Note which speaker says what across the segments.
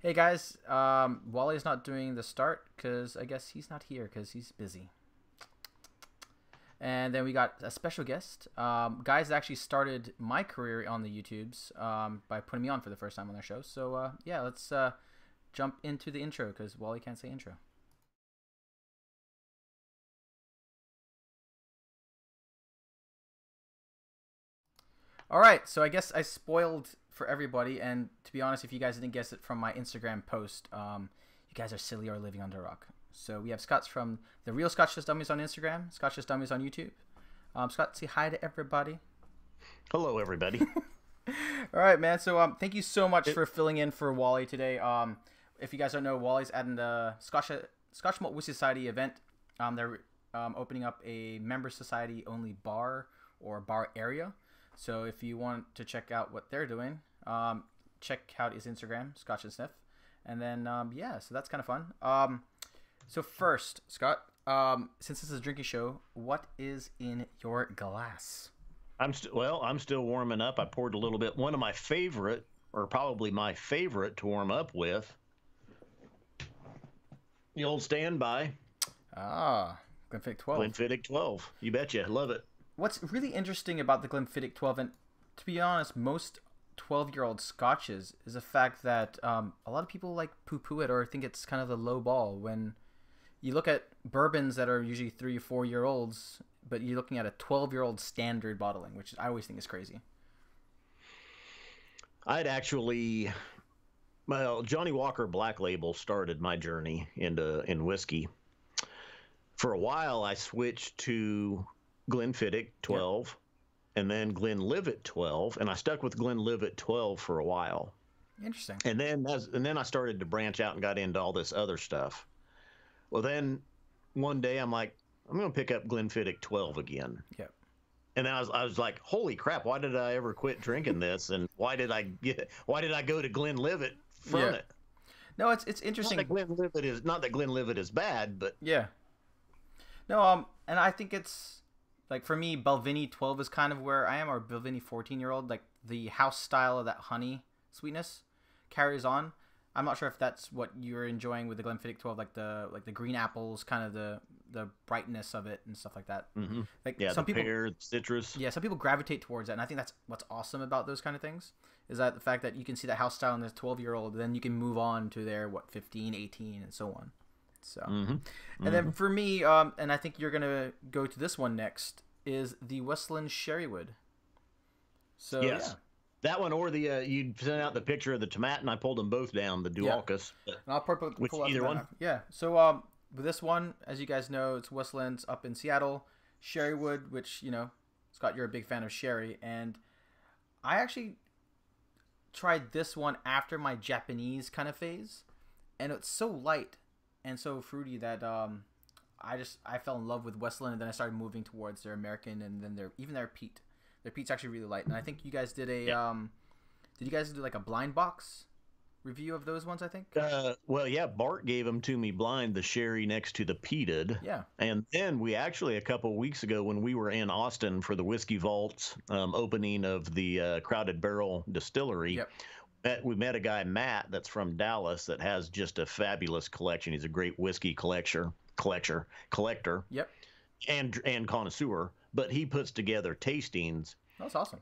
Speaker 1: Hey guys, Wally's not doing the start because I guess he's not here because he's busy. And then we got a special guest, guys that actually started my career on the YouTubes by putting me on for the first time on their show. So yeah, let's jump into the intro because Wally can't say intro. All right, so I guess I spoiled for everybody, and to be honest, if you guys didn't guess it from my Instagram post, you guys are silly or living under a rock. So we have Scotch from the real Scotch Dummies on Instagram, Scotch Dummies on YouTube. Scott, say hi to everybody.
Speaker 2: Hello, everybody.
Speaker 1: All right, man. So thank you so much for filling in for Wally today. If you guys don't know, Wally's at the Scotch Malt Whiskey Society event. They're opening up a member society only bar or bar area. So if you want to check out what they're doing, check out his Instagram, Scotch and Sniff. And then, yeah, so that's kind of fun. So first, Scott, since this is a drinking show, what is in your glass?
Speaker 2: I'm still warming up. I poured a little bit. One of my favorite, or probably my favorite to warm up with, the old standby.
Speaker 1: Ah, Glenfiddich 12.
Speaker 2: Glenfiddich 12. You betcha. Love it.
Speaker 1: What's really interesting about the Glenfiddich 12, and to be honest, most 12-year-old scotches, is the fact that a lot of people like poo-poo it or think it's kind of a low ball when you look at bourbons that are usually 3 or 4-year-olds, but you're looking at a 12-year-old standard bottling, which I always think is crazy.
Speaker 2: I'd actually, well, Johnny Walker Black Label started my journey in whiskey. For a while, I switched to Glenfiddich 12, yep, and then Glenlivet 12, and I stuck with Glenlivet 12 for a while.
Speaker 1: Interesting.
Speaker 2: And then I started to branch out and got into all this other stuff. Well, then one day I'm like, I'm going to pick up Glenfiddich 12 again.
Speaker 1: Yep.
Speaker 2: And then I was like, holy crap, why did I ever quit drinking this? And why did I go to Glenlivet from it?
Speaker 1: No, it's interesting.
Speaker 2: Not that Glenlivet is bad, but
Speaker 1: yeah. No, and I think it's like for me, Balvenie 12 is kind of where I am, or Balvenie 14-year-old. Like the house style of that honey sweetness carries on. I'm not sure if that's what you're enjoying with the Glenfiddich 12, like the green apples, kind of the brightness of it and stuff like that.
Speaker 2: Mm-hmm.
Speaker 1: Like
Speaker 2: yeah,
Speaker 1: some people,
Speaker 2: pear, citrus.
Speaker 1: Yeah, some people gravitate towards that, and I think that's what's awesome about those kind of things is that the fact that you can see that house style in this 12-year-old, then you can move on to their 15, 18, and so on. So,
Speaker 2: mm-hmm.
Speaker 1: And then for me, and I think you're gonna go to this one next, is the Westland Sherrywood. So
Speaker 2: yes.
Speaker 1: Yeah.
Speaker 2: That one, or the you sent out the picture of the tomat, and I pulled them both down, the Dualcus.
Speaker 1: Yeah. And I'll pull
Speaker 2: either one?
Speaker 1: Yeah. So with this one, as you guys know, it's Westland's up in Seattle. Sherrywood, which, Scott, you're a big fan of sherry, and I actually tried this one after my Japanese kind of phase, and it's so light and so fruity that I fell in love with Westland, and then I started moving towards their American, and then their peat. Their peat's actually really light, and I think you guys did a did you guys do like a blind box review of those ones? I think.
Speaker 2: Well, yeah, Bart gave them to me blind, the sherry next to the peated.
Speaker 1: Yeah.
Speaker 2: And then we actually a couple of weeks ago when we were in Austin for the Whiskey Vaults opening of the Crowded Barrel Distillery.
Speaker 1: Yep.
Speaker 2: We met a guy, Matt, that's from Dallas, that has just a fabulous collection. He's a great whiskey collector.
Speaker 1: Yep.
Speaker 2: And connoisseur, but he puts together tastings.
Speaker 1: That's awesome.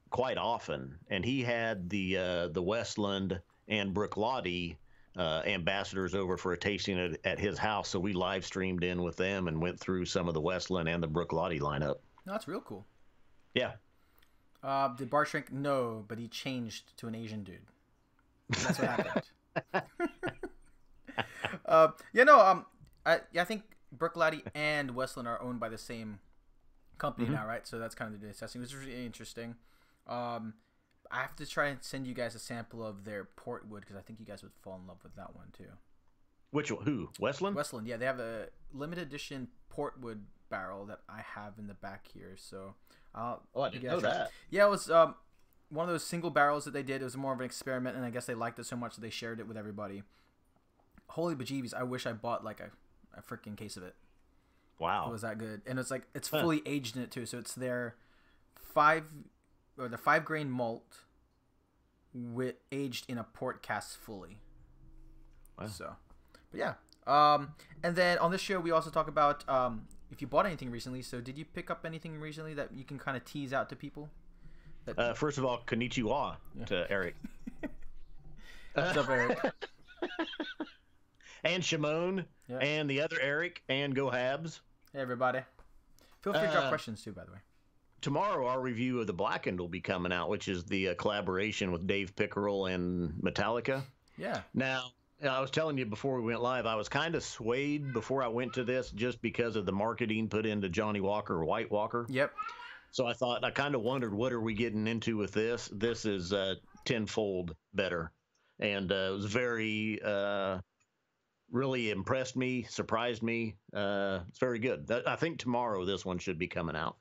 Speaker 2: Quite often, and he had the Westland and Bruichladdich ambassadors over for a tasting at his house, so we live streamed in with them and went through some of the Westland and the Bruichladdich lineup.
Speaker 1: No, that's real cool.
Speaker 2: Yeah.
Speaker 1: Did Bart shrink? No, but he changed to an Asian dude. That's what happened. I think Bruichladdich and Westland are owned by the same company now, right? So that's kind of the testing, which is really interesting. I have to try and send you guys a sample of their Portwood because I think you guys would fall in love with that one too.
Speaker 2: Which one? Who? Westland?
Speaker 1: Westland, yeah. They have a limited edition Portwood barrel that I have in the back here. So,
Speaker 2: I didn't know that.
Speaker 1: Yeah, it was one of those single barrels that they did. It was more of an experiment, and I guess they liked it so much that they shared it with everybody. Holy bejeebies! I wish I bought like a freaking case of it.
Speaker 2: Wow.
Speaker 1: It was that good. And it's like it's fully aged in it too. So it's their 5-grain malt with aged in a port cask fully.
Speaker 2: Wow.
Speaker 1: So, but yeah. And then on this show, we also talk about if you bought anything recently. So, did you pick up anything recently that you can kind of tease out to people?
Speaker 2: First of all, konnichiwa to Eric.
Speaker 1: What's up, Eric?
Speaker 2: And Shimon, and the other Eric, and Go Habs.
Speaker 1: Hey, everybody. Feel free to drop questions, too, by the way.
Speaker 2: Tomorrow, our review of The Blackened will be coming out, which is the collaboration with Dave Pickerel and Metallica.
Speaker 1: Yeah.
Speaker 2: Now, I was telling you before we went live, I was kind of swayed before I went to this just because of the marketing put into Johnny Walker, White Walker.
Speaker 1: Yep.
Speaker 2: So I kind of wondered, what are we getting into with this? This is tenfold better. And it was very, really impressed me, surprised me. It's very good. I think tomorrow this one should be coming out.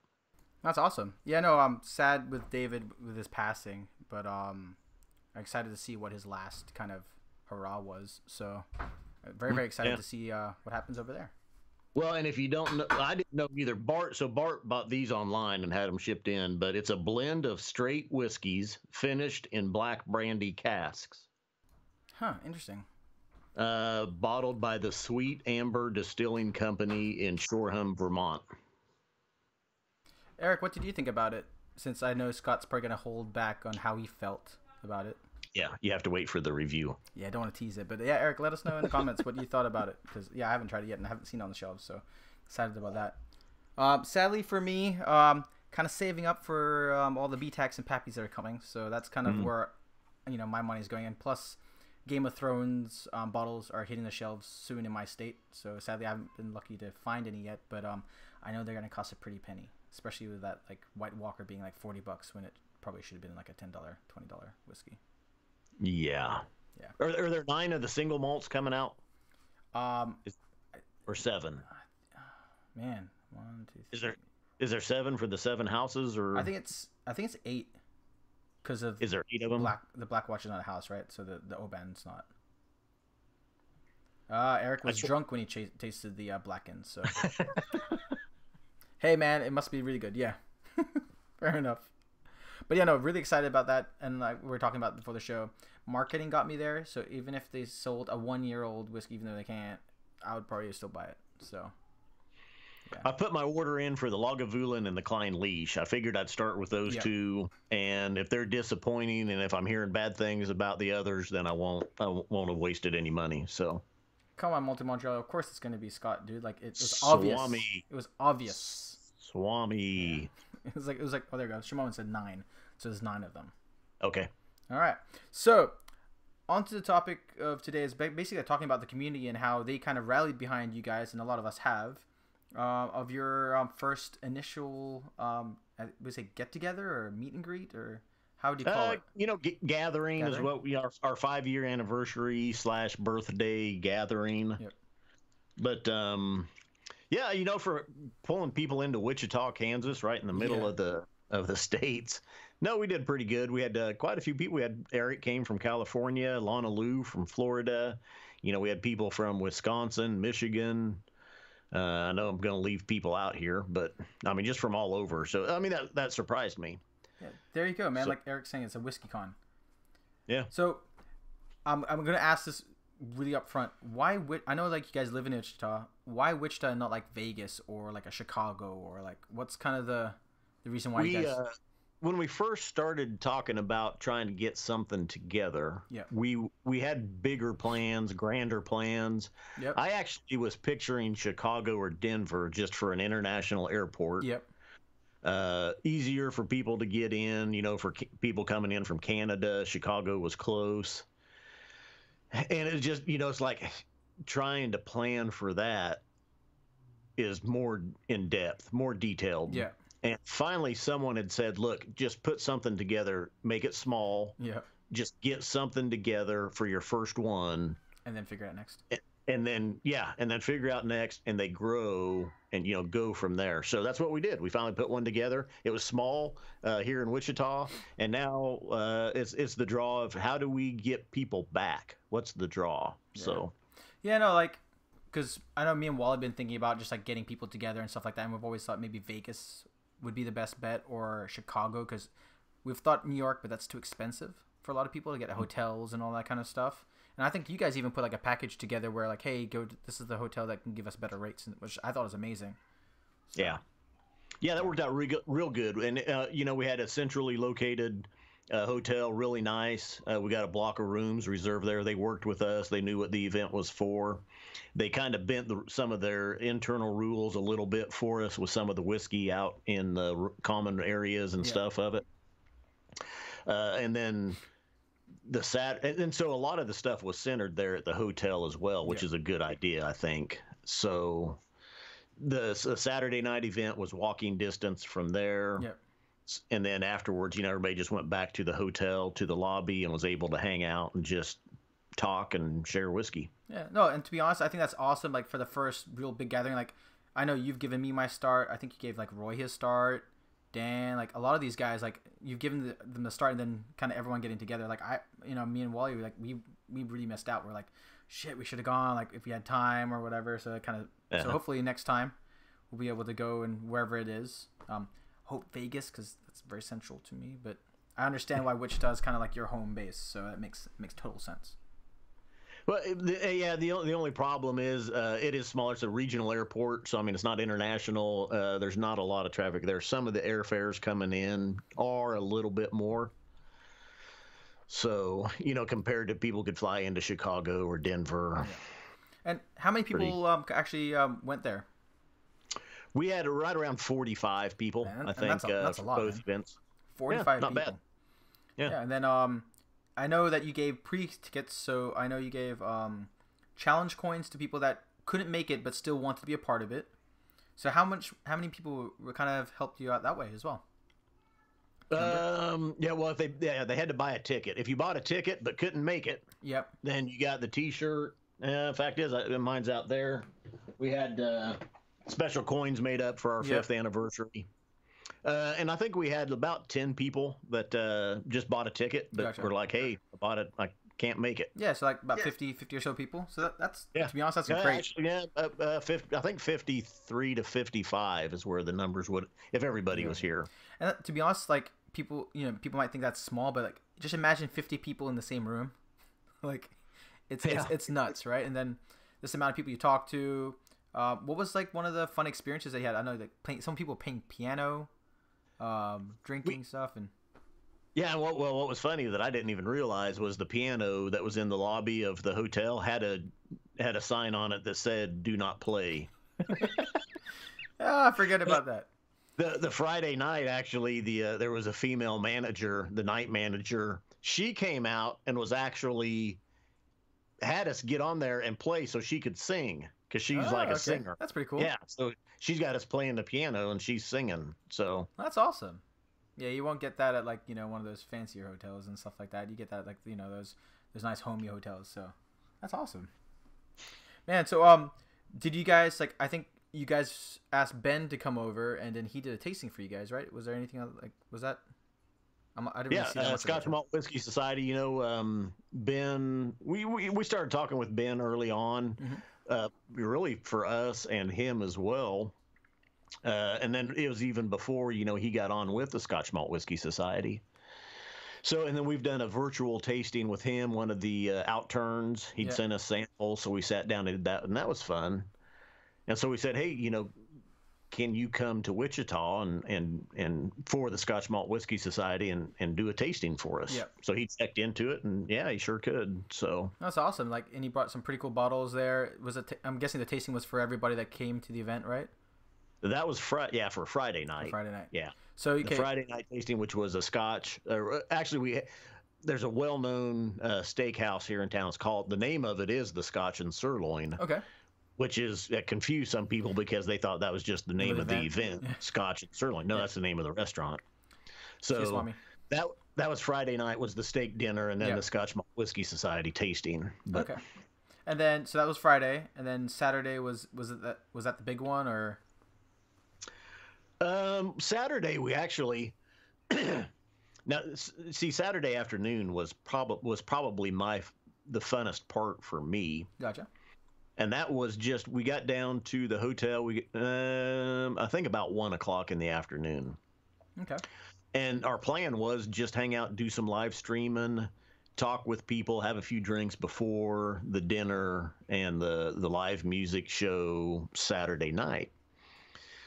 Speaker 1: That's awesome. Yeah, no, I'm sad with David with his passing, but I'm excited to see what his last kind of hurrah was. So very, very excited to see what happens over there.
Speaker 2: Well, and if you don't know, I didn't know either. Bart bought these online and had them shipped in, but it's a blend of straight whiskeys finished in black brandy casks.
Speaker 1: Huh, interesting.
Speaker 2: Bottled by the Sweet Amber Distilling Company in Shoreham, Vermont.
Speaker 1: Eric, what did you think about it? Since I know Scott's probably going to hold back on how he felt about it.
Speaker 2: Yeah, you have to wait for the review.
Speaker 1: Yeah, I don't want to tease it. But yeah, Eric, let us know in the comments what you thought about it. Because, yeah, I haven't tried it yet and I haven't seen it on the shelves. So excited about that. Sadly for me, kind of saving up for all the BTACs and Pappies that are coming. So that's kind of where, my money's going in. Plus, Game of Thrones bottles are hitting the shelves soon in my state. So sadly, I haven't been lucky to find any yet. But I know they're going to cost a pretty penny. Especially with that like White Walker being like $40 when it probably should have been like a $10, $20 whiskey.
Speaker 2: Yeah. Are there 9 of the single malts coming out? Or 7?
Speaker 1: Man, 1, 2, 3.
Speaker 2: Is there 7 for the 7 houses, or
Speaker 1: I think it's 8 because of
Speaker 2: is there 8 of them?
Speaker 1: The Black Watch is not a house, right? So the Oban's not. Eric was drunk when he tasted the Blackened, so. Hey man, it must be really good. Yeah, fair enough. But yeah, no, really excited about that. And like we were talking about before the show, marketing got me there. So even if they sold a 1-year-old whiskey, even though they can't, I would probably still buy it. So yeah.
Speaker 2: I put my order in for the Lagavulin and the Klein Leash. I figured I'd start with those two, and if they're disappointing, and if I'm hearing bad things about the others, then I won't have wasted any money. So.
Speaker 1: Come on, Montreal. Of course it's going to be Scott, dude. Like, it was obvious. It was obvious.
Speaker 2: Swami.
Speaker 1: Yeah. It was like, oh, there you go. Shimon said 9. So there's 9 of them.
Speaker 2: Okay.
Speaker 1: All right. So, on to the topic of today is basically talking about the community and how they kind of rallied behind you guys, and a lot of us have, of your first initial, was it get-together or meet and greet, or how would you call it?
Speaker 2: Gathering is what we are. Our 5-year anniversary / birthday gathering.
Speaker 1: Yep.
Speaker 2: But yeah, for pulling people into Wichita, Kansas, right in the middle of the states. No, we did pretty good. We had quite a few people. We had Eric came from California, Lana Lou from Florida. We had people from Wisconsin, Michigan. I know I'm going to leave people out here, but I mean just from all over. So I mean that surprised me.
Speaker 1: Yeah, there you go, man. So, like Eric's saying, it's a whiskey con.
Speaker 2: Yeah.
Speaker 1: So, I'm gonna ask this really up front. Why? I know like you guys live in Wichita. Why Wichita and not like Vegas or like a Chicago, or like what's kind of the reason why you guys?
Speaker 2: When we first started talking about trying to get something together, we had bigger plans, grander plans.
Speaker 1: Yep.
Speaker 2: I actually was picturing Chicago or Denver just for an international airport.
Speaker 1: Yep.
Speaker 2: Easier for people to get in, for people coming in from Canada. Chicago was close. And it's just, it's like trying to plan for that is more in depth, more detailed.
Speaker 1: Yeah.
Speaker 2: And finally someone had said, look, just put something together, make it small.
Speaker 1: Yeah.
Speaker 2: Just get something together for your first one.
Speaker 1: And then figure out next.
Speaker 2: And then figure out next, and they grow and, go from there. So that's what we did. We finally put one together. It was small here in Wichita, and now it's the draw of how do we get people back? What's the draw?
Speaker 1: Yeah.
Speaker 2: So.
Speaker 1: Yeah, no, like, because I know me and Wally have been thinking about just like getting people together and stuff like that, and we've always thought maybe Vegas would be the best bet, or Chicago, because we've thought New York, but that's too expensive for a lot of people to get hotels and all that kind of stuff. And I think you guys even put like a package together where like, hey, this is the hotel that can give us better rates, which I thought was amazing. So,
Speaker 2: yeah, that worked out real good. And we had a centrally located hotel, really nice. We got a block of rooms reserved there. They worked with us. They knew what the event was for. They kind of bent some of their internal rules a little bit for us with some of the whiskey out in the common areas and stuff of it. And then and so a lot of the stuff was centered there at the hotel as well, which is a good idea, I think. So the Saturday night event was walking distance from there.
Speaker 1: Yep.
Speaker 2: And then afterwards, everybody just went back to the hotel, to the lobby, and was able to hang out and just talk and share whiskey.
Speaker 1: Yeah, no, and to be honest, I think that's awesome. Like for the first real big gathering, like I know you've given me my start. I think you gave like Roy his start, Dan, like a lot of these guys, like you've given them the start, and then kind of everyone getting together. Like me and Wally, like we really missed out. We're like, shit, we should have gone. Like if we had time or whatever. So it kind of so hopefully next time we'll be able to go and wherever it is. Hope Vegas because that's very central to me. But I understand why Wichita is kind of like your home base, so it makes total sense.
Speaker 2: Well, the only problem is it is smaller. It's a regional airport, so I mean it's not international. There's not a lot of traffic there. Some of the airfares coming in are a little bit more. So compared to people could fly into Chicago or Denver.
Speaker 1: Yeah. And how many people actually went there?
Speaker 2: We had right around 45 people, I think,
Speaker 1: that's a lot,
Speaker 2: both events.
Speaker 1: 45
Speaker 2: not
Speaker 1: people.
Speaker 2: bad. Yeah,
Speaker 1: and then I know that you gave pre-tickets, so I know you gave challenge coins to people that couldn't make it but still wanted to be a part of it. So how many people kind of helped you out that way as well?
Speaker 2: Well, if they had to buy a ticket. If you bought a ticket but couldn't make it, then you got the T-shirt. Fact is, mine's out there. We had special coins made up for our 5th anniversary. And I think we had about 10 people that just bought a ticket, but were like, hey, I bought it. I can't make it.
Speaker 1: Yeah, so like about 50 or so people. So that's to be honest, that's great.
Speaker 2: Actually, 50, I think 53 to 55 is where the numbers would, if everybody was here.
Speaker 1: And to be honest, like people might think that's small, but like just imagine 50 people in the same room. Like it's nuts, right? And then this amount of people you talk to. What was like one of the fun experiences they had? I know like some people playing piano, drinking stuff, and
Speaker 2: what was funny that I didn't even realize was the piano that was in the lobby of the hotel had a sign on it that said "Do not play."
Speaker 1: I forget about that.
Speaker 2: The Friday night, actually, there was a female manager, the night manager. She came out and was actually had us get on there and play so she could sing. Because she's like a singer.
Speaker 1: That's pretty cool.
Speaker 2: Yeah, so she's got us playing the piano and she's singing. So
Speaker 1: that's awesome. Yeah, you won't get that at like one of those fancier hotels and stuff like that. You get that like those nice homey hotels. So that's awesome, man. So did you guys I think you guys asked Ben to come over and then he did a tasting for you guys, right? Was there anything like was that? I didn't really see that much
Speaker 2: Scotch Malt Whiskey Society. Ben. We started talking with Ben early on. Mm-hmm. Really for us and him as well. And then it was even before, he got on with the Scotch Malt Whiskey Society. So, and then we've done a virtual tasting with him, one of the outturns. He'd sent us samples, so we sat down and did that, and that was fun. And so we said, hey, can you come to Wichita and for the Scotch Malt Whiskey Society and do a tasting for us?
Speaker 1: Yep.
Speaker 2: So he checked into it, and he sure could. So
Speaker 1: that's awesome. Like, and he brought some pretty cool bottles there. I'm guessing the tasting was for everybody that came to the event, right?
Speaker 2: That was for Friday night.
Speaker 1: For Friday night.
Speaker 2: Yeah.
Speaker 1: So
Speaker 2: the Friday night tasting, which was a Scotch. Actually, there's a well-known steakhouse here in town. The name of it is the Scotch and Sirloin.
Speaker 1: Okay.
Speaker 2: Which is confused some people because they thought that was just the name of the event, Scotch and Sirloin. No, that's the name of the restaurant. So that was Friday night was the steak dinner, and then the Scotch Malt Whiskey Society tasting.
Speaker 1: Okay, and then so that was Friday, and then Saturday was that the big one or?
Speaker 2: Saturday we actually now see Saturday afternoon was probably the funnest part for me.
Speaker 1: Gotcha.
Speaker 2: And that was we got down to the hotel. I think about 1:00 in the afternoon.
Speaker 1: Okay.
Speaker 2: And our plan was just hang out, do some live streaming, talk with people, have a few drinks before the dinner and the live music show Saturday night.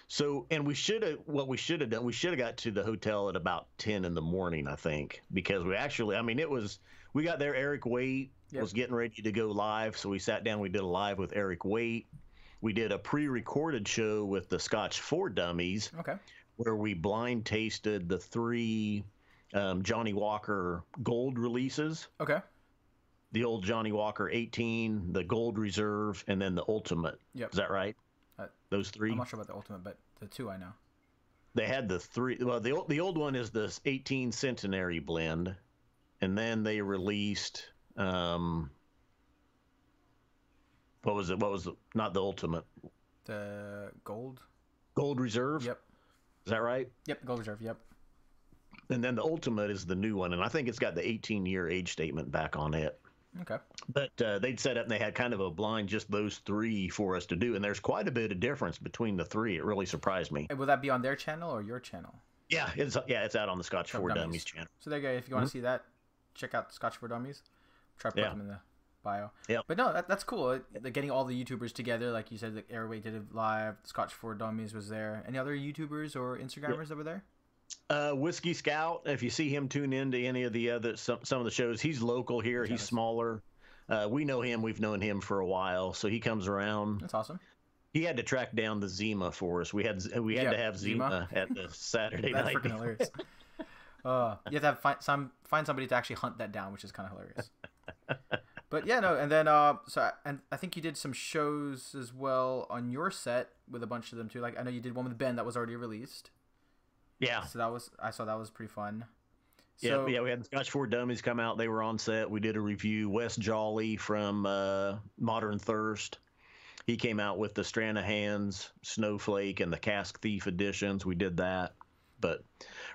Speaker 2: So, and we should have done. We should have got to the hotel at about 10 in the morning, I think, because we got there. Eric Waite was getting ready to go live, so we sat down. We did a live with Eric Waite. We did a pre-recorded show with the Scotch for Dummies, where we blind tasted the 3 Johnny Walker Gold releases.
Speaker 1: Okay.
Speaker 2: The old Johnny Walker 18, the Gold Reserve, and then the Ultimate.
Speaker 1: Yep.
Speaker 2: Is that right? Those 3?
Speaker 1: I'm not sure about the Ultimate, but the 2 I know.
Speaker 2: They had the 3. Well, the old one is the 18 Centenary blend, and then they released what was it? Not the Ultimate?
Speaker 1: The Gold
Speaker 2: Reserve.
Speaker 1: Yep.
Speaker 2: Is that right?
Speaker 1: Yep. Gold Reserve. Yep.
Speaker 2: And then the Ultimate is the new one, and I think it's got the 18-year age statement back on it.
Speaker 1: Okay.
Speaker 2: But they'd set up and they had kind of a blind, just those 3 for us to do. And there's quite a bit of difference between the 3. It really surprised me.
Speaker 1: And will that be on their channel or your channel?
Speaker 2: Yeah, it's out on the Scotch for Dummies channel.
Speaker 1: So there you go. If you want to see that, check out Scotch for Dummies. Try to put them in the bio.
Speaker 2: Yeah.
Speaker 1: But no, that's cool. Getting all the YouTubers together, like you said, the Airway did it live. Scotch for Dummies was there. Any other YouTubers or Instagrammers that were there?
Speaker 2: Whiskey Scout, if you see him tune in to any of the other some of the shows, he's local here. He's smaller. We know him. We've known him for a while, so he comes around.
Speaker 1: That's awesome.
Speaker 2: He had to track down the Zima for us. We had to have Zima at the Saturday night.
Speaker 1: That's freaking hilarious. You have to find somebody to actually hunt that down, which is kind of hilarious. But yeah, no, and then and I think you did some shows as well on your set with a bunch of them too. Like I know you did one with Ben that was already released.
Speaker 2: Yeah.
Speaker 1: So I saw that was pretty fun. So,
Speaker 2: yeah, we had the Scotch for Dummies come out. They were on set. We did a review. Wes Jolly from Modern Thirst, he came out with the Stranahan's, Snowflake, and the Cask Thief editions. We did that. But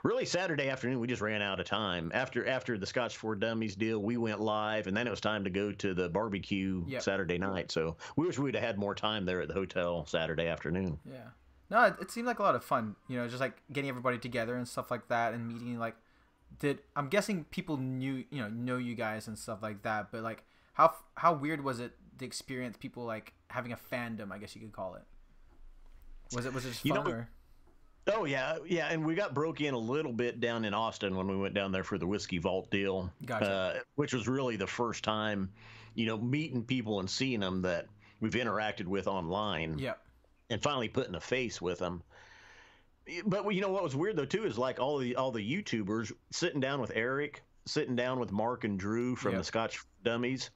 Speaker 2: really, Saturday afternoon, we just ran out of time. After the Scotch for Dummies deal, we went live, and then it was time to go to the barbecue Saturday night. So we wish we'd have had more time there at the hotel Saturday afternoon.
Speaker 1: Yeah. No, it seemed like a lot of fun. You know, just like getting everybody together and stuff like that, and meeting like. I'm guessing people know you guys and stuff like that, but like how weird was it to experience people like having a fandom, I guess you could call it? Was it just fun or?
Speaker 2: Oh yeah, and we got broke in a little bit down in Austin when we went down there for the Whiskey Vault deal, which was really the first time, meeting people and seeing them that we've interacted with online.
Speaker 1: Yeah. And
Speaker 2: finally putting a face with them. But what was weird though too is like all the YouTubers sitting down with Eric, sitting down with Mark and Drew from the Scotch Dummies.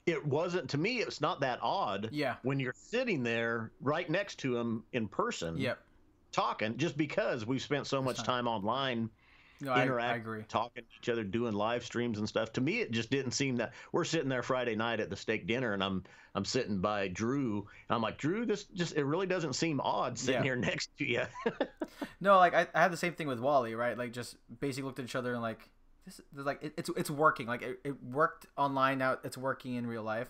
Speaker 2: It wasn't, to me, it's not that odd.
Speaker 1: Yeah.
Speaker 2: When you're sitting there right next to them in person.
Speaker 1: Yep.
Speaker 2: Talking, just because we've spent so much time online. Interacting,
Speaker 1: I agree.
Speaker 2: Talking to each other, doing live streams and stuff. To me, it just didn't seem that we're sitting there Friday night at the steak dinner, and I'm sitting by Drew, and I'm like, Drew, it really doesn't seem odd sitting here next to you.
Speaker 1: No, like I had the same thing with Wally, right? Like just basically looked at each other and like it's working. Like it worked online. Now it's working in real life.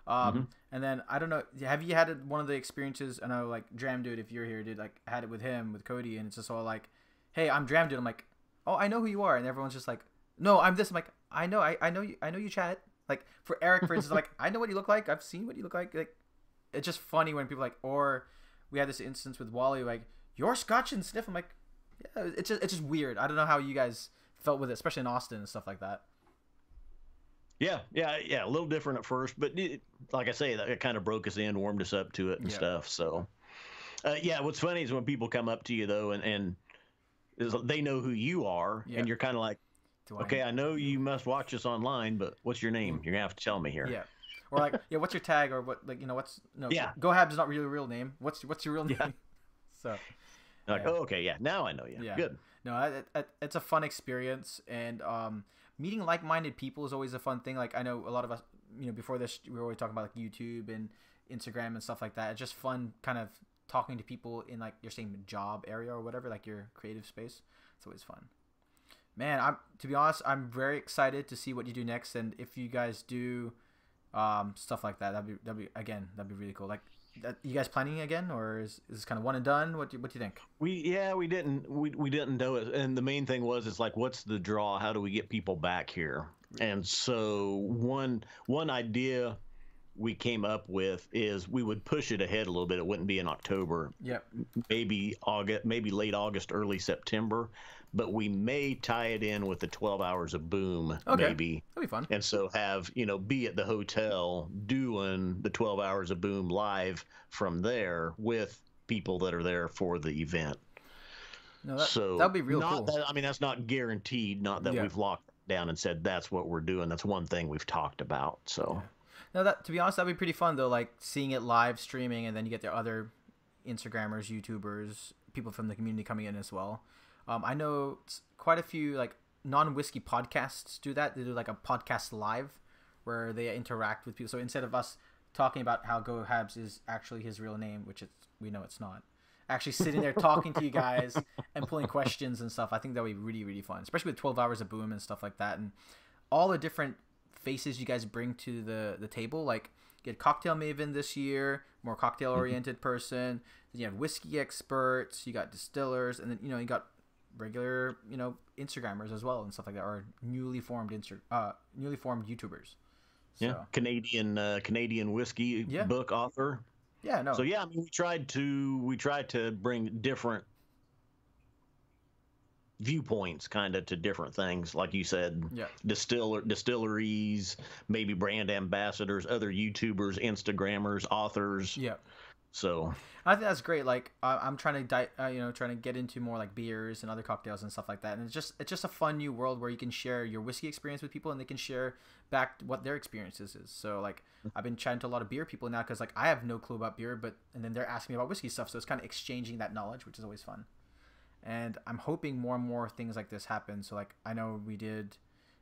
Speaker 1: And then I don't know, have you had one of the experiences? I know like Dram Dude, if you're here, had it with him with Cody, and it's just all like, hey, I'm Dram Dude. I'm like, oh, I know who you are, and everyone's just like, no, I'm this. I'm like, I know you chat. Like for Eric, for instance, like I know what you look like. I've seen what you look like. Like it's just funny when people like, or we had this instance with Wally, like you're Scotch and Sniff. I'm like, yeah, it's just weird. I don't know how you guys felt with it, especially in Austin and stuff like that.
Speaker 2: Yeah, a little different at first, but like I say, that kind of broke us in, warmed us up to it and stuff. So, what's funny is when people come up to you though, and they know who you are, and you're kind of like, okay, I know you must watch us online, but what's your name? You're gonna have to tell me here.
Speaker 1: Yeah, or like, what's your tag, or what, like, GoHab's not really your real name. What's your real name?
Speaker 2: Yeah.
Speaker 1: So,
Speaker 2: like, oh, okay, now I know you. Yeah. Good.
Speaker 1: No, it's a fun experience, and meeting like-minded people is always a fun thing. Like I know a lot of us, before this, we were always talking about like YouTube and Instagram and stuff like that. It's just fun, kind of talking to people in like your same job area or whatever, like your creative space. It's always fun. Man, to be honest, I'm very excited to see what you do next, and if you guys do stuff like that, that'd be really cool. Like, you guys planning again, or is this kind of one and done? What do you think?
Speaker 2: We didn't do it, and the main thing was, it's like, what's the draw? How do we get people back here? And so one idea we came up with is we would push it ahead a little bit. It wouldn't be in October.
Speaker 1: Yep.
Speaker 2: Maybe August, maybe late August, early September, but we may tie it in with the 12 hours of boom,
Speaker 1: Okay.
Speaker 2: maybe.
Speaker 1: That'd be fun.
Speaker 2: And so have, be at the hotel doing the 12 hours of boom live from there with people that are there for the event.
Speaker 1: No,
Speaker 2: so
Speaker 1: that'd be real
Speaker 2: not
Speaker 1: cool.
Speaker 2: That, I mean, that's not guaranteed. Not that we've locked down and said that's what we're doing. That's one thing we've talked about. So.
Speaker 1: Yeah. No, that, to be honest, that'd be pretty fun though. Like seeing it live streaming, and then you get the other Instagrammers, YouTubers, people from the community coming in as well. I know quite a few like non-whiskey podcasts do that. They do like a podcast live where they interact with people. So instead of us talking about how Go Habs is actually his real name, which we know it's not, actually sitting there talking to you guys and pulling questions and stuff, I think that would be really, really fun, especially with 12 hours of boom and stuff like that, and all the different faces you guys bring to the table. Like you had Cocktail Maven this year, more cocktail oriented person. Then you have whiskey experts, you got distillers, and then you got regular Instagrammers as well and stuff like that, or newly formed YouTubers. So.
Speaker 2: Yeah, Canadian whiskey book author.
Speaker 1: Yeah, no.
Speaker 2: So yeah, I mean, we tried to bring different viewpoints kind of to different things, like you said.
Speaker 1: Yeah.
Speaker 2: Distilleries, maybe brand ambassadors, other YouTubers, Instagrammers, authors.
Speaker 1: Yeah.
Speaker 2: So
Speaker 1: I think that's great. Like I'm trying to get into more like beers and other cocktails and stuff like that. And it's just a fun new world where you can share your whiskey experience with people, and they can share back what their experiences is. So like I've been chatting to a lot of beer people now because like I have no clue about beer, and then they're asking me about whiskey stuff. So it's kind of exchanging that knowledge, which is always fun. And I'm hoping more and more things like this happen. So like I know we did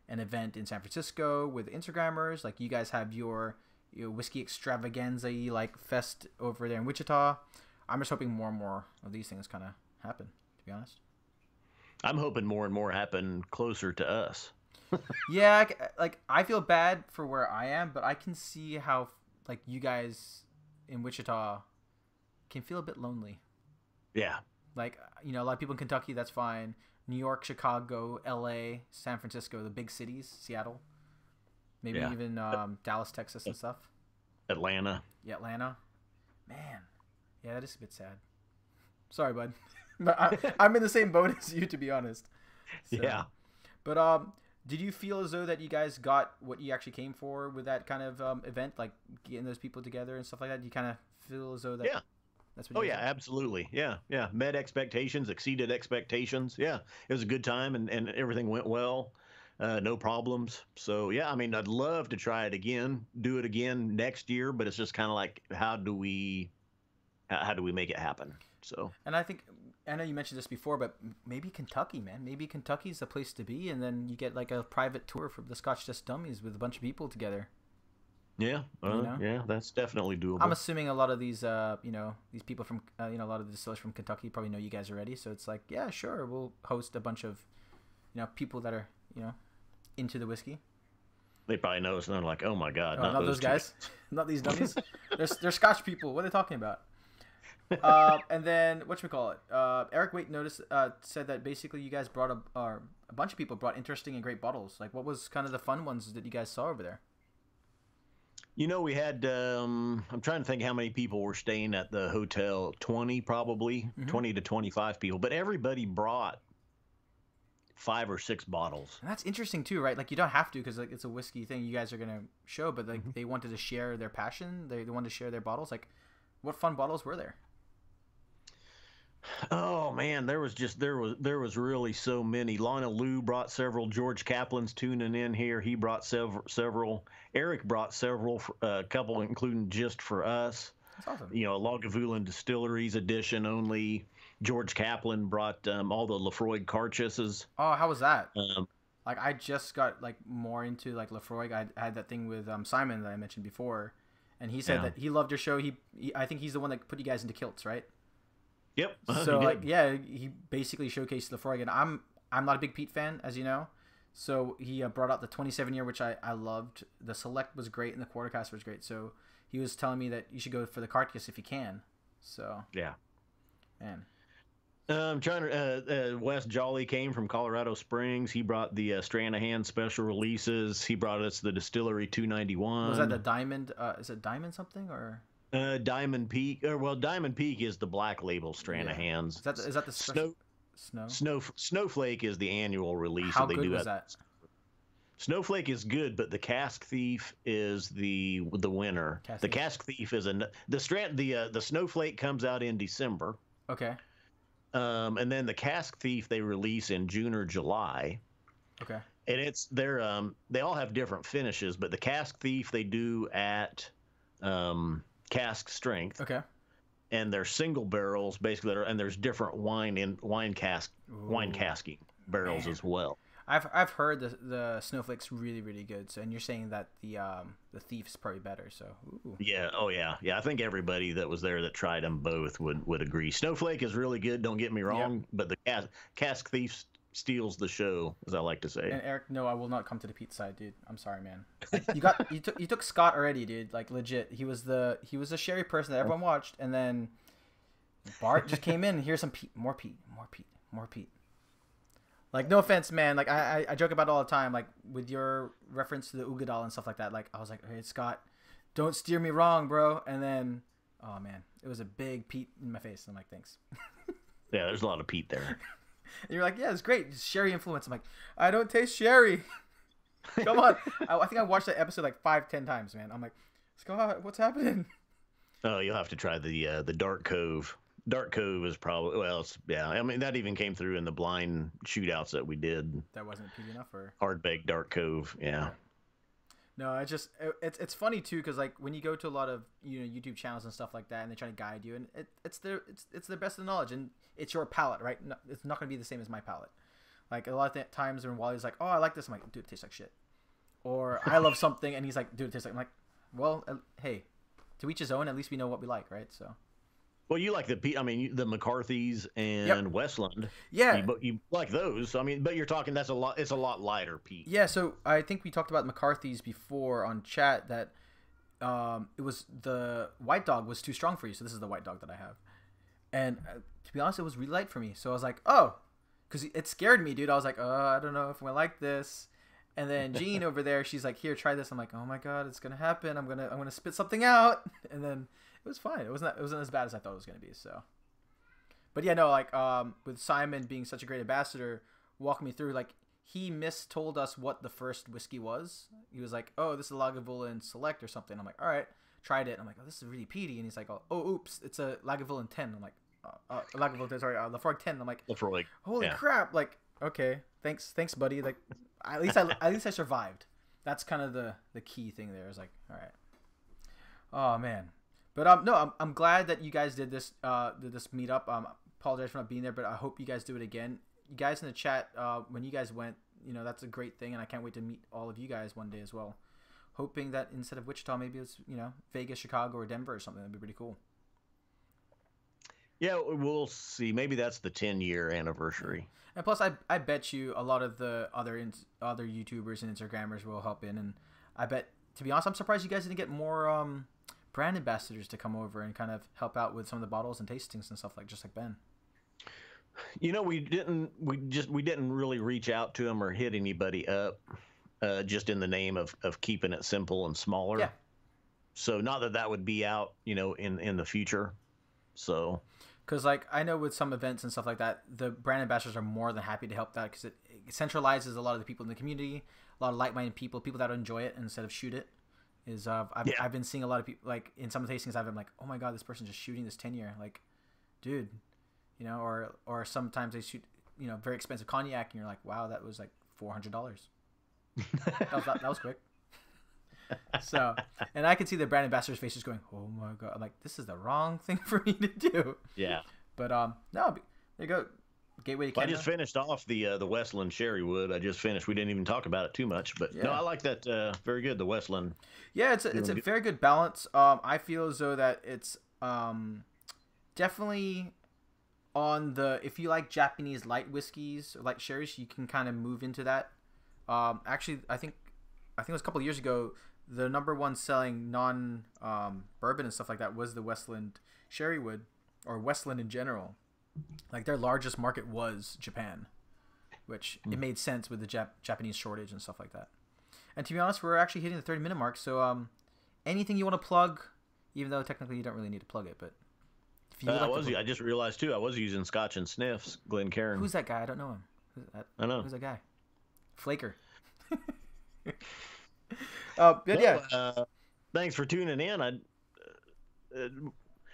Speaker 1: an event in San Francisco with Instagrammers. Like you guys have your whiskey extravaganza like fest over there in Wichita. I'm just hoping more and more of these things kind of happen, to be honest.
Speaker 2: I'm hoping more and more happen closer to us.
Speaker 1: Yeah, like I feel bad for where I am, but I can see how like you guys in Wichita can feel a bit lonely.
Speaker 2: Yeah.
Speaker 1: Like, a lot of people in Kentucky, that's fine. New York, Chicago, LA, San Francisco, the big cities, Seattle. Maybe even Dallas, Texas and stuff.
Speaker 2: Atlanta.
Speaker 1: Yeah, Atlanta. Man. Yeah, that is a bit sad. Sorry, bud. But I'm in the same boat as you, to be honest. So.
Speaker 2: Yeah.
Speaker 1: But did you feel as though that you guys got what you actually came for with that kind of event? Like getting those people together and stuff like that? Do you kind of feel as though that...
Speaker 2: Yeah.
Speaker 1: That's what
Speaker 2: absolutely. Yeah. Met expectations, exceeded expectations. Yeah. It was a good time and everything went well. No problems. So yeah, I mean, I'd love to try it again, do it again next year, but it's just kind of like, how do we make it happen? So,
Speaker 1: and I know you mentioned this before, but maybe Kentucky, man, maybe Kentucky's the place to be. And then you get like a private tour for the Scotch Dummies with a bunch of people together.
Speaker 2: Yeah, yeah, that's definitely doable.
Speaker 1: I'm assuming a lot of these, these people from, a lot of the distillers from Kentucky probably know you guys already. So it's like, yeah, sure, we'll host a bunch of, people that are, into the whiskey.
Speaker 2: They probably know us, and they're like, "Oh my God,
Speaker 1: not those guys, not these dummies. they're Scotch people. What are they talking about?" And then whatchamacallit? Eric Waite said that basically you guys brought a bunch of people brought interesting and great bottles. Like, what was kind of the fun ones that you guys saw over there?
Speaker 2: We had, I'm trying to think how many people were staying at the hotel. 20 probably, 20 to 25 people. But everybody brought 5 or 6 bottles.
Speaker 1: And that's interesting too, right? Like you don't have to, because like it's a whiskey thing you guys are gonna show, but like they wanted to share their passion. They wanted to share their bottles. Like, what fun bottles were there?
Speaker 2: Oh man, there was really so many. Lana Lou brought several. George Kaplan's tuning in here. He brought several. Eric brought several, a couple including just for us.
Speaker 1: That's awesome.
Speaker 2: A Lagavulin Distilleries edition only. George Kaplan brought all the Lefroy Carchesses.
Speaker 1: Oh, how was that? Like I just got like more into like Lefroy. I had that thing with Simon that I mentioned before, and he said that he loved your show. He I think he's the one that put you guys into kilts, right?
Speaker 2: Yep.
Speaker 1: So he basically showcased Lefroy, and I'm not a big Pete fan, as you know. So he brought out the 27 year, which I loved. The Select was great, and the Quarter Cask was great. So he was telling me that you should go for the Cartius if you can. So
Speaker 2: yeah,
Speaker 1: man.
Speaker 2: I'm trying to. Wes Jolly came from Colorado Springs. He brought the Stranahan special releases. He brought us the Distillery
Speaker 1: Was that the
Speaker 2: 291.
Speaker 1: Diamond? Is it Diamond something or?
Speaker 2: Diamond Peak. Well, Diamond Peak is the black label
Speaker 1: Yeah.
Speaker 2: Stranahan's.
Speaker 1: Is that the special snow?
Speaker 2: Snowflake is the annual release
Speaker 1: How
Speaker 2: that they
Speaker 1: good
Speaker 2: do.
Speaker 1: was that?
Speaker 2: Snowflake is good, but the Cask Thief is the winner.
Speaker 1: Cask
Speaker 2: The
Speaker 1: Thief.
Speaker 2: Cask Thief is the Snowflake comes out in December.
Speaker 1: Okay.
Speaker 2: And then the Cask Thief they release in June or July.
Speaker 1: Okay.
Speaker 2: And they all have different finishes, but the Cask Thief they do at cask strength.
Speaker 1: Okay.
Speaker 2: And they're single barrels basically, and there's different wine casking barrels as well.
Speaker 1: I've heard the Snowflake's really really good. So and you're saying that the Thief's probably better. So ooh.
Speaker 2: Yeah. Oh yeah. Yeah. I think everybody that was there that tried them both would agree. Snowflake is really good. Don't get me wrong,
Speaker 1: Yep.
Speaker 2: but the Cask Thief steals the show, as I like to say.
Speaker 1: And Eric, no, I will not come to the Pete side, dude. I'm sorry, man. You took Scott already, dude. Like legit, he was the sherry person that everyone watched, and then Bart just came in. And here's some Pete, more Pete, more Pete, more Pete. Like no offense, man. Like I joke about it all the time. Like with your reference to the Ugadal and stuff like that. Like I was like, hey Scott, don't steer me wrong, bro. And then, oh man, it was a big Pete in my face. I'm like, thanks.
Speaker 2: Yeah, there's a lot of Pete there.
Speaker 1: And you're like, yeah, it's great. It's sherry influence. I'm like, I don't taste sherry. Come on. I think I watched that episode like 5-10 times, man. I'm like, Scott, what's happening?
Speaker 2: Oh, you'll have to try the Dark Cove. Dark Cove is probably yeah. I mean that even came through in the blind shootouts that we did.
Speaker 1: That wasn't Pete enough, or
Speaker 2: Hardbake Dark Cove, yeah.
Speaker 1: No, it's funny too because like when you go to a lot of YouTube channels and stuff like that, and they try to guide you, and it's their best of knowledge, and it's your palate, right? No, it's not gonna be the same as my palate. Like a lot of times when Wally's like, "Oh, I like this," I'm like, "Dude, it tastes like shit," or I love something, and he's like, "Dude, it tastes like." I'm like, "Well, hey, to each his own. At least we know what we like, right?" So.
Speaker 2: Well, you like the McCarthy's and
Speaker 1: Yep.
Speaker 2: Westland.
Speaker 1: Yeah.
Speaker 2: You like those. I mean, but you're talking it's a lot lighter, Pete.
Speaker 1: Yeah, so I think we talked about McCarthy's before on chat that it was the White Dog was too strong for you. So this is the White Dog that I have. And to be honest, it was really light for me. So I was like, oh, because it scared me, dude. I was like, I don't know if I'm going to like this. And then Jean over there, she's like, here, try this. I'm like, oh my God, it's going to happen. I'm going to spit something out. And then it was fine. It wasn't as bad as I thought it was going to be. So, but yeah, no, like with Simon being such a great ambassador, walking me through, like he mistold us what the first whiskey was. He was like, oh, this is a Lagavulin Select or something. I'm like, all right, tried it. I'm like, oh, this is really peaty. And he's like, oh, oops, it's a Lagavulin 10. I'm like, Laphroaig 10. I'm like,
Speaker 2: Laphroaig.
Speaker 1: Holy crap! Like, okay, thanks, buddy. Like, at least I survived. That's kind of the key thing there. Is like, all right. Oh man, but no, I'm glad that you guys did this meetup. Apologize for not being there, but I hope you guys do it again. You guys in the chat, when you guys went, that's a great thing, and I can't wait to meet all of you guys one day as well. Hoping that instead of Wichita, maybe it's Vegas, Chicago, or Denver or something. That'd be pretty cool.
Speaker 2: Yeah, we'll see. Maybe that's the 10-year anniversary.
Speaker 1: And plus, I bet you a lot of the other YouTubers and Instagrammers will help in. And I bet, to be honest, I'm surprised you guys didn't get more brand ambassadors to come over and kind of help out with some of the bottles and tastings and stuff just like Ben.
Speaker 2: We didn't really reach out to them or hit anybody up, just in the name of keeping it simple and smaller.
Speaker 1: Yeah.
Speaker 2: So not that would be out, in the future. So.
Speaker 1: Because, like, I know with some events and stuff like that, the brand ambassadors are more than happy to help that because it centralizes a lot of the people in the community, a lot of like-minded people that enjoy it instead of shoot it. I've been seeing a lot of people, like, in some of the tastings, I've been like, oh my God, this person's just shooting this 10-year. Like, dude, or sometimes they shoot, very expensive cognac and you're like, wow, that was like $400. that was quick. So, and I can see the brand ambassadors' faces going, "Oh my God!" I'm like, "This is the wrong thing for me to do."
Speaker 2: Yeah.
Speaker 1: But no, there you go. Gateway to Canada.
Speaker 2: I just finished off the Westland Sherrywood. I just finished. We didn't even talk about it too much, but no, I like that. Very good. The Westland.
Speaker 1: Yeah, it's a very good balance. I feel as though that it's definitely on the, if you like Japanese light whiskeys or light sherries, you can kind of move into that. Actually, I think it was a couple of years ago. The number one selling non bourbon and stuff like that was the Westland Sherrywood, or Westland in general. Like their largest market was Japan, which it made sense with the Japanese shortage and stuff like that. And to be honest, we're actually hitting the 30-minute mark. So anything you want to plug, even though technically you don't really need to plug it, but if you
Speaker 2: I just realized too I was using Scotch and Sniffs, Glencairn.
Speaker 1: Who's that guy? I don't know him.
Speaker 2: I know.
Speaker 1: Who's that guy? Flaker. But yeah.
Speaker 2: Thanks for tuning in.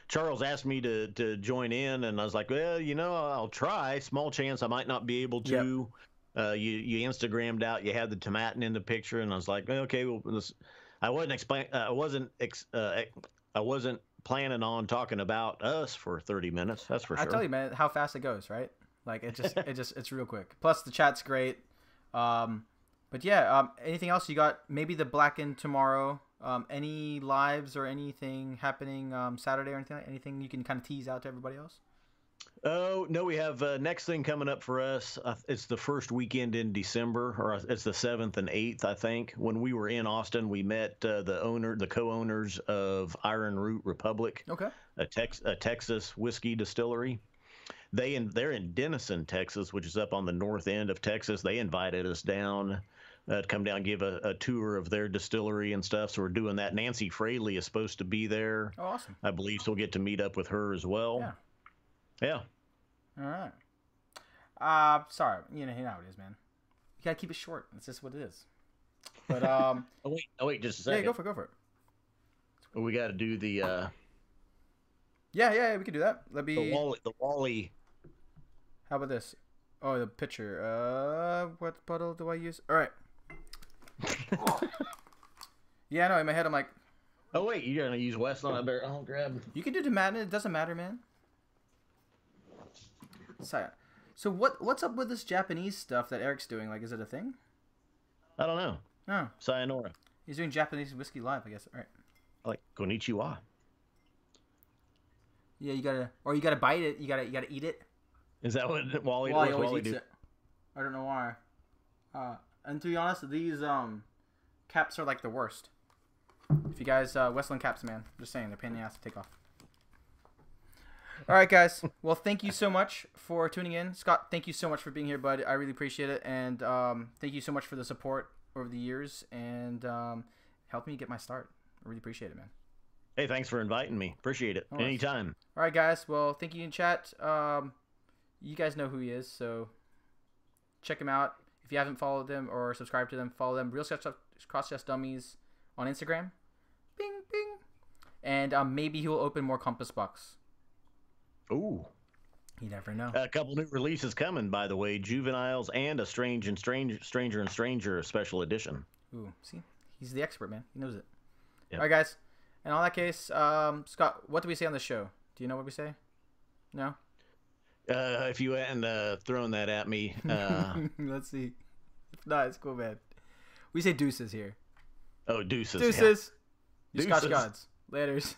Speaker 2: Charles asked me to join in, and I was like, well, I'll try. Small chance I might not be able to. Yep. You Instagrammed out, you had the tomatin in the picture, and I was like, okay, well, I wasn't planning on talking about us for 30 minutes. That's for sure.
Speaker 1: I tell you, man, how fast it goes, right? Like it's real quick. Plus the chat's great. But yeah, anything else you got? Maybe the Blackened tomorrow. Any lives or anything happening Saturday or anything you can kind of tease out to everybody else?
Speaker 2: Oh, no, we have next thing coming up for us. It's the first weekend in December, or it's the 7th and 8th, I think. When we were in Austin, we met the co-owners of Iron Root Republic,
Speaker 1: okay,
Speaker 2: a Texas whiskey distillery. They're in Denison, Texas, which is up on the north end of Texas. They invited us down to come down and give a tour of their distillery and stuff. So we're doing that. Nancy Fraley is supposed to be there.
Speaker 1: Oh, awesome.
Speaker 2: I believe, so we'll get to meet up with her as well. Yeah.
Speaker 1: All right. Sorry. You know how it is, man. You gotta keep it short. It's just what it is. But
Speaker 2: oh wait, just a second.
Speaker 1: Yeah, go for it.
Speaker 2: We got to do the.
Speaker 1: Yeah, we can do that. That'd be
Speaker 2: the Wally.
Speaker 1: How about this? Oh, the picture. What bottle do I use? All right. Yeah, no. In my head, I'm like.
Speaker 2: Oh wait, you're gonna use Westland? I better. I'll grab.
Speaker 1: You can do Tomatin. It doesn't matter, man. So what's up with this Japanese stuff that Eric's doing? Like, is it a thing?
Speaker 2: I don't know.
Speaker 1: No.
Speaker 2: Sayonara.
Speaker 1: He's doing Japanese whiskey live, I guess. All right.
Speaker 2: Like konnichiwa.
Speaker 1: Yeah, you gotta bite it. You gotta eat it.
Speaker 2: Is that what Wally
Speaker 1: always eats
Speaker 2: do?
Speaker 1: it. I don't know why. And to be honest, these caps are like the worst. If you guys Westland caps, man, I'm just saying they're a pain in the ass to take off. All right, guys. Well, thank you so much for tuning in. Scott, thank you so much for being here, bud. I really appreciate it. And thank you so much for the support over the years and helping me get my start. I really appreciate it, man.
Speaker 2: Hey, thanks for inviting me. Appreciate it. Anytime.
Speaker 1: All right, guys. Well, thank you in chat. You guys know who he is, so check him out. If you haven't followed them or subscribed to them, follow them. Real Scotch Dummies on Instagram. Bing, bing. And maybe he will open more Compass Bucks.
Speaker 2: Ooh.
Speaker 1: You never know.
Speaker 2: A couple new releases coming, by the way. Juveniles and a Stranger and Stranger special edition.
Speaker 1: Ooh, see? He's the expert, man. He knows it.
Speaker 2: Yep.
Speaker 1: All right, guys. In all that case, Scott, what do we say on the show? Do you know what we say? No?
Speaker 2: If you hadn't thrown that at me.
Speaker 1: Let's see. If not, it's cool, man. We say deuces here.
Speaker 2: Oh, deuces.
Speaker 1: Deuces.
Speaker 2: Yeah.
Speaker 1: You Scotch gods. Laters.